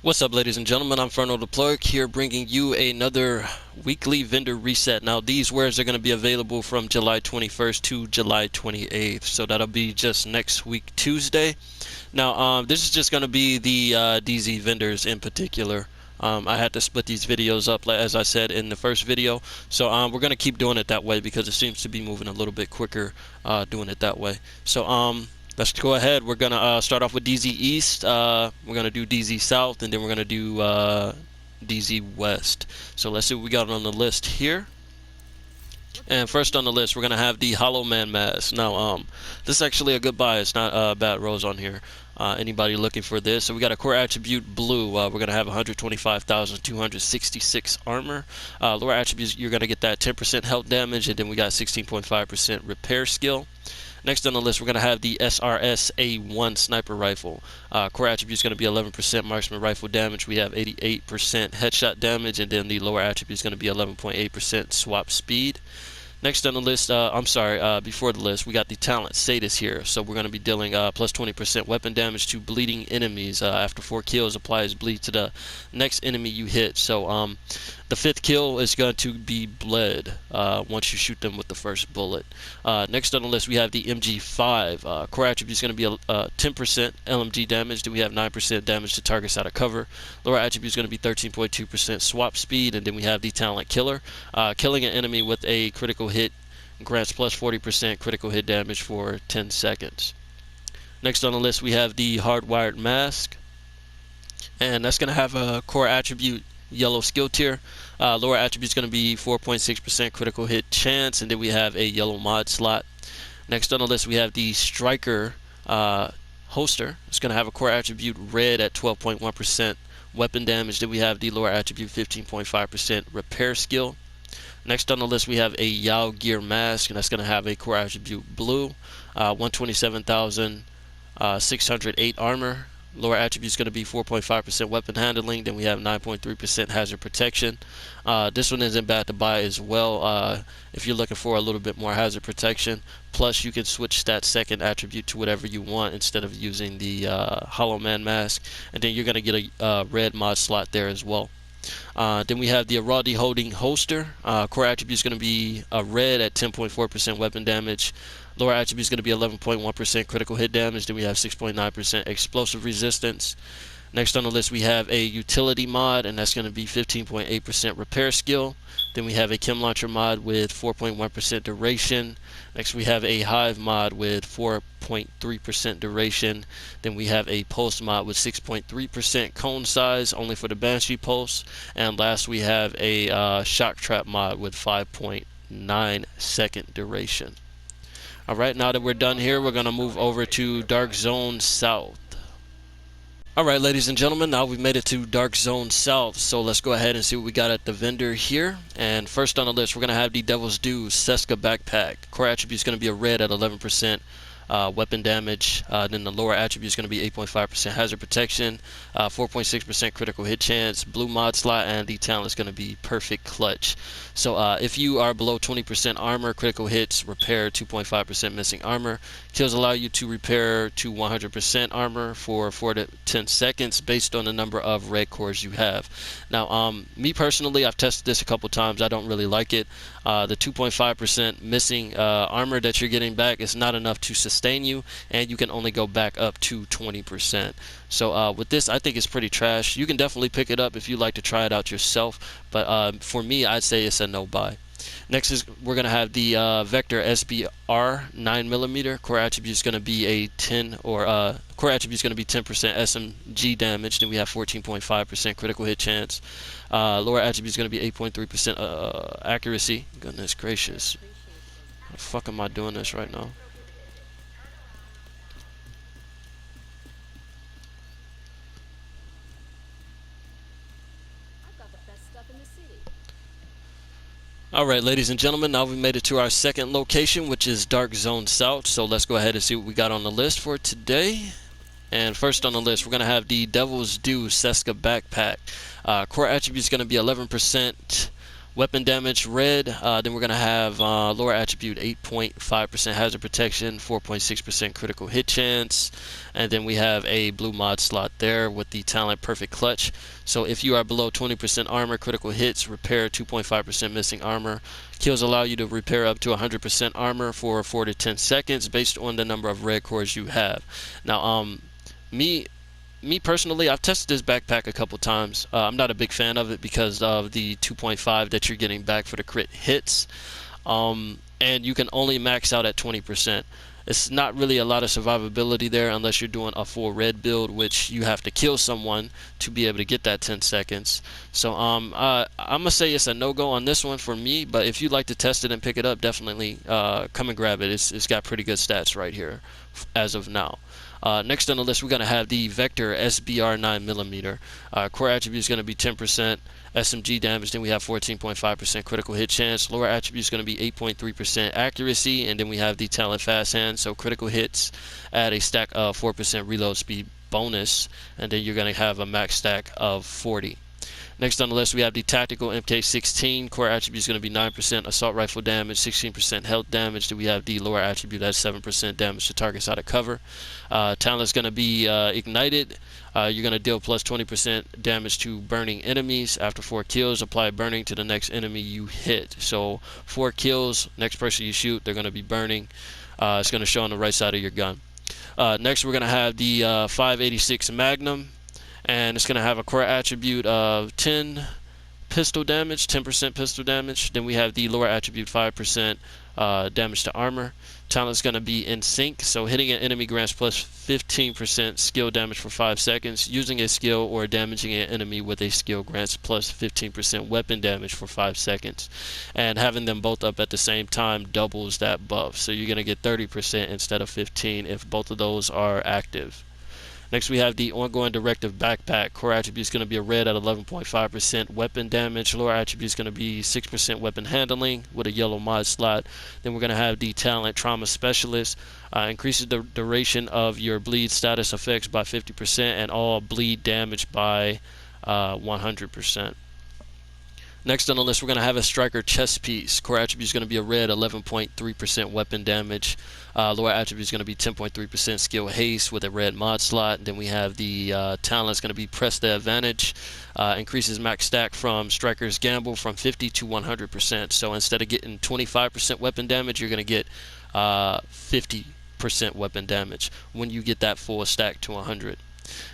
What's up, ladies and gentlemen? I'm Ferno Deploy here, bringing you another weekly vendor reset. Now, these wares are going to be available from July 21st to July 28th, so that'll be just next week, Tuesday. Now, this is just going to be the DZ vendors in particular. I had to split these videos up, as I said in the first video, so we're going to keep doing it that way because it seems to be moving a little bit quicker doing it that way. So, let's go ahead. We're going to start off with DZ East. We're going to do DZ South, and then we're going to do DZ West. So let's see what we got on the list here. And first on the list, we're going to have the Hollow Man Mask. Now, this is actually a good buy. It's not bad rolls on here. Anybody looking for this? So we got a core attribute blue. We're going to have 125,266 armor. Lower attributes, you're going to get that 10% health damage, and then we got 16.5% repair skill. Next on the list, we're going to have the SRS-A1 sniper rifle. Core attribute is going to be 11% marksman rifle damage. We have 88% headshot damage, and then the lower attribute is going to be 11.8% swap speed. Next on the list, before the list, we got the talent Sadist here. So we're going to be dealing plus 20% weapon damage to bleeding enemies. After 4 kills, applies bleed to the next enemy you hit. So the 5th kill is going to be bled once you shoot them with the first bullet. Next on the list, we have the MG5. Core attribute is going to be 10% LMG damage. Then we have 9% damage to targets out of cover. Lower attribute is going to be 13.2% swap speed. And then we have the talent Killer. Killing an enemy with a critical hit grants plus 40% critical hit damage for 10 seconds. Next on the list, we have the Hardwired Mask, and that's going to have a core attribute yellow skill tier. Lower attribute is going to be 4.6% critical hit chance, and then we have a yellow mod slot. Next on the list, we have the Striker Holster. It's going to have a core attribute red at 12.1% weapon damage. Then we have the lower attribute 15.5% repair skill. Next on the list, we have a Yao Gear Mask, and that's going to have a core attribute blue, 127,608 armor. Lower attribute is going to be 4.5% weapon handling. Then we have 9.3% hazard protection. This one isn't bad to buy as well if you're looking for a little bit more hazard protection. Plus, you can switch that second attribute to whatever you want instead of using the Hollow Man Mask. And then you're going to get a red mod slot there as well. Then we have the Araldi Holding Holster. Core attribute is going to be red at 10.4% weapon damage. Lower attribute is going to be 11.1% critical hit damage. Then we have 6.9% explosive resistance. Next on the list, we have a utility mod, and that's going to be 15.8% repair skill. Then we have a chem launcher mod with 4.1% duration. Next we have a hive mod with 4.3% duration. Then we have a pulse mod with 6.3% cone size, only for the Banshee pulse. And last we have a shock trap mod with 5.9 second duration. Alright, now that we're done here, we're going to move over to DarkZone South. Alright, ladies and gentlemen, now we've made it to DarkZone South, so let's go ahead and see what we got at the vendor here. And first on the list, we're going to have the Devil's Due Seska Backpack. Core attribute is going to be a red at 11% weapon damage. Then the lower attribute is going to be 8.5% hazard protection, 4.6% critical hit chance, blue mod slot, and the talent is going to be perfect clutch. So if you are below 20% armor, critical hits, repair 2.5% missing armor. Kills allow you to repair to 100% armor for 4 to 10 seconds based on the number of red cores you have. Now, me personally, I've tested this a couple times. I don't really like it. The 2.5% missing armor that you're getting back is not enough to sustain you, and you can only go back up to 20%. So with this, I think it's pretty trash. You can definitely pick it up if you like to try it out yourself, but for me, I'd say it's a no buy. Next is we're going to have the Vector SBR 9mm. Core attribute is going to be a 10 or core attribute is going to be 10% SMG damage. Then we have 14.5% critical hit chance. Lower attribute is going to be 8.3% accuracy. Goodness gracious, how the fuck am I doing this right now? Alright, ladies and gentlemen, now we've made it to our second location, which is DarkZone South. So let's go ahead and see what we got on the list for today. And first on the list, we're going to have the Devil's Due Seska Backpack. Core attribute is going to be 11% Weapon damage red, then we're going to have lower attribute 8.5% hazard protection, 4.6% critical hit chance, and then we have a blue mod slot there with the talent perfect clutch. So if you are below 20% armor, critical hits, repair 2.5% missing armor. Kills allow you to repair up to 100% armor for 4 to 10 seconds based on the number of red cores you have. Now, me personally, I've tested this backpack a couple times. I'm not a big fan of it because of the 2.5 that you're getting back for the crit hits, and you can only max out at 20%. It's not really a lot of survivability there unless you're doing a full red build, which you have to kill someone to be able to get that 10 seconds. So I'm gonna say it's a no-go on this one for me, but if you'd like to test it and pick it up, definitely come and grab it. It's got pretty good stats right here as of now. Next on the list, we're going to have the Vector SBR 9mm. Core attribute is going to be 10% SMG damage, then we have 14.5% critical hit chance. Lower attribute is going to be 8.3% accuracy, and then we have the talent fast hand, so critical hits add a stack of 4% reload speed bonus, and then you're going to have a max stack of 40. Next on the list, we have the Tactical MK16. Core attribute is going to be 9% assault rifle damage, 16% health damage. Then we have the lower attribute that's 7% damage to targets out of cover. Talent is going to be ignited. You're going to deal plus 20% damage to burning enemies. After 4 kills, apply burning to the next enemy you hit. So 4 kills, next person you shoot, they're going to be burning. It's going to show on the right side of your gun. Next, we're going to have the 586 Magnum. And it's going to have a core attribute of 10 pistol damage, 10% pistol damage. Then we have the lower attribute 5% damage to armor. Talent is going to be in sync, so hitting an enemy grants plus 15% skill damage for 5 seconds. Using a skill or damaging an enemy with a skill grants plus 15% weapon damage for 5 seconds. And having them both up at the same time doubles that buff. So you're going to get 30% instead of 15% if both of those are active. Next, we have the ongoing directive backpack. Core attribute is going to be a red at 11.5% weapon damage. Lower attribute is going to be 6% weapon handling with a yellow mod slot. Then we're going to have the talent trauma specialist. Increases the duration of your bleed status effects by 50% and all bleed damage by 100%. Next on the list, we're going to have a striker chest piece. Core attribute is going to be a red, 11.3% weapon damage. Lower attribute is going to be 10.3% skill haste with a red mod slot. Then we have the talent is going to be press the advantage. Increases max stack from striker's gamble from 50 to 100%. So instead of getting 25% weapon damage, you're going to get 50% weapon damage when you get that full stack to 100.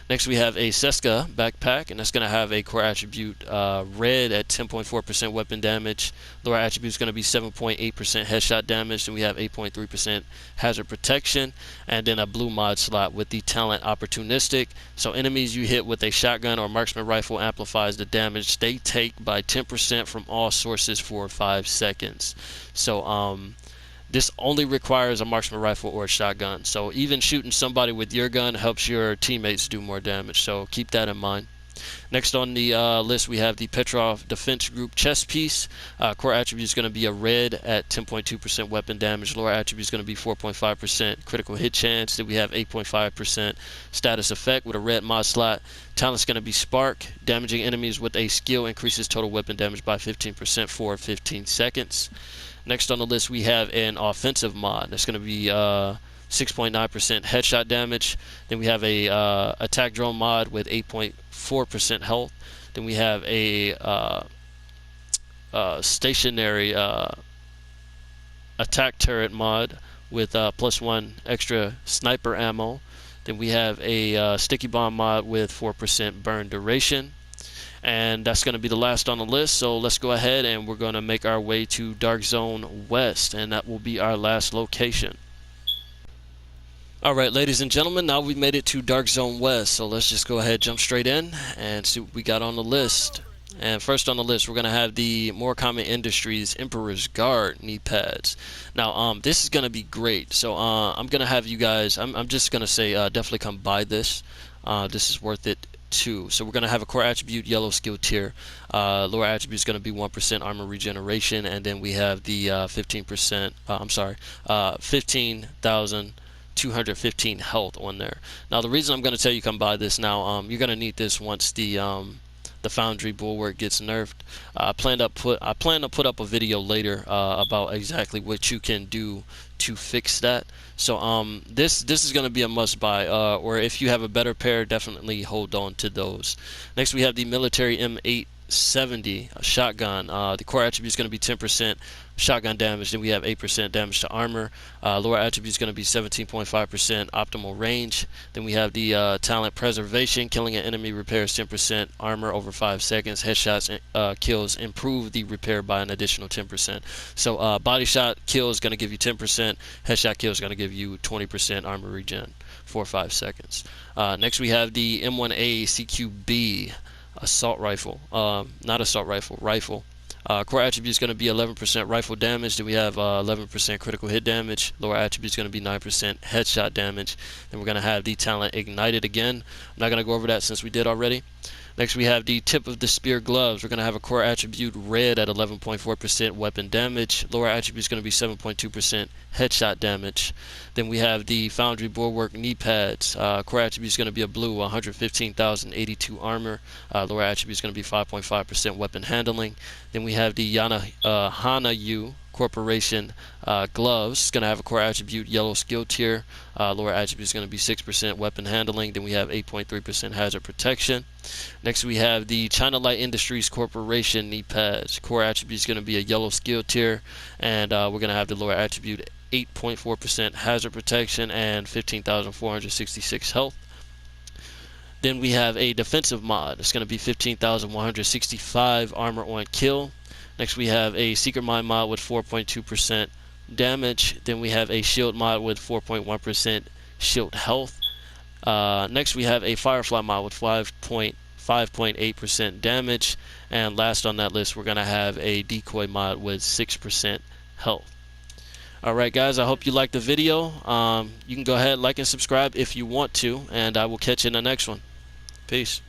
Next, we have a Seska backpack, and that's going to have a core attribute red at 10.4% weapon damage. Lower attribute is going to be 7.8% headshot damage, and we have 8.3% hazard protection, and then a blue mod slot with the talent opportunistic. So enemies you hit with a shotgun or marksman rifle amplifies the damage they take by 10% from all sources for 5 seconds. So this only requires a marksman rifle or a shotgun. So even shooting somebody with your gun helps your teammates do more damage. So keep that in mind. Next on the list, we have the Petrov Defense Group chest piece. Core attribute is going to be a red at 10.2% weapon damage. Lower attribute is going to be 4.5% critical hit chance. Then we have 8.5% status effect with a red mod slot. Talent is going to be Spark. Damaging enemies with a skill increases total weapon damage by 15% for 15 seconds. Next on the list, we have an offensive mod. That's going to be 6.9% headshot damage. Then we have a attack drone mod with 8.4% health. Then we have a stationary attack turret mod with +1 extra sniper ammo. Then we have a sticky bomb mod with 4% burn duration. And that's going to be the last on the list, so let's go ahead and we're going to make our way to DarkZone West, and that will be our last location. Alright, ladies and gentlemen, now we've made it to DarkZone West, so let's just go ahead, jump straight in and see what we got on the list. And first on the list, we're going to have the More Common Industries Emperor's Guard knee pads. Now, this is going to be great, so I'm going to have you guys, I'm just going to say definitely come buy this. This is worth it. So we're going to have a core attribute yellow skill tier. Lower attribute is going to be 1% armor regeneration, and then we have the 15,215 health on there. Now the reason I'm going to tell you come buy this now, you're going to need this once the the Foundry Bulwark gets nerfed. I plan to put up a video later about exactly what you can do to fix that. So this is going to be a must buy, or if you have a better pair, definitely hold on to those. Next we have the military M870 shotgun. The core attribute is going to be 10% shotgun damage. Then we have 8% damage to armor. Lower attribute is going to be 17.5% optimal range. Then we have the talent preservation. Killing an enemy repairs 10% armor over 5 seconds. Headshots kills improve the repair by an additional 10%. So body shot kill is going to give you 10%. Headshot kill is going to give you 20% armor regen for 5 seconds. Next we have the M1A CQB assault rifle. Not assault rifle, rifle. Core attribute is going to be 11% rifle damage. Then we have 11% critical hit damage. Lower attribute is going to be 9% headshot damage. Then we're going to have the talent ignited again. I'm not going to go over that since we did already. Next we have the tip of the spear gloves. We're going to have a core attribute red at 11.4% weapon damage. Lower attribute is going to be 7.2% headshot damage. Then we have the Foundry Bulwark knee pads. Core attribute is going to be a blue, 115,082 armor. Lower attribute is going to be 5.5% weapon handling. Then we have the Hana-Yu Corporation gloves. It's going to have a core attribute yellow skill tier. Lower attribute is going to be 6% weapon handling. Then we have 8.3% hazard protection. Next we have the China Light Industries Corporation knee pads. Core attribute is going to be a yellow skill tier, and we're going to have the lower attribute 8.4% hazard protection and 15,466 health. Then we have a defensive mod. It's going to be 15,165 armor on kill. Next we have a secret mine mod with 4.2% damage. Then we have a shield mod with 4.1% shield health. Next we have a firefly mod with 5.8% damage. And last on that list we're going to have a decoy mod with 6% health. Alright guys, I hope you liked the video. You can go ahead, like and subscribe if you want to, and I will catch you in the next one. Peace.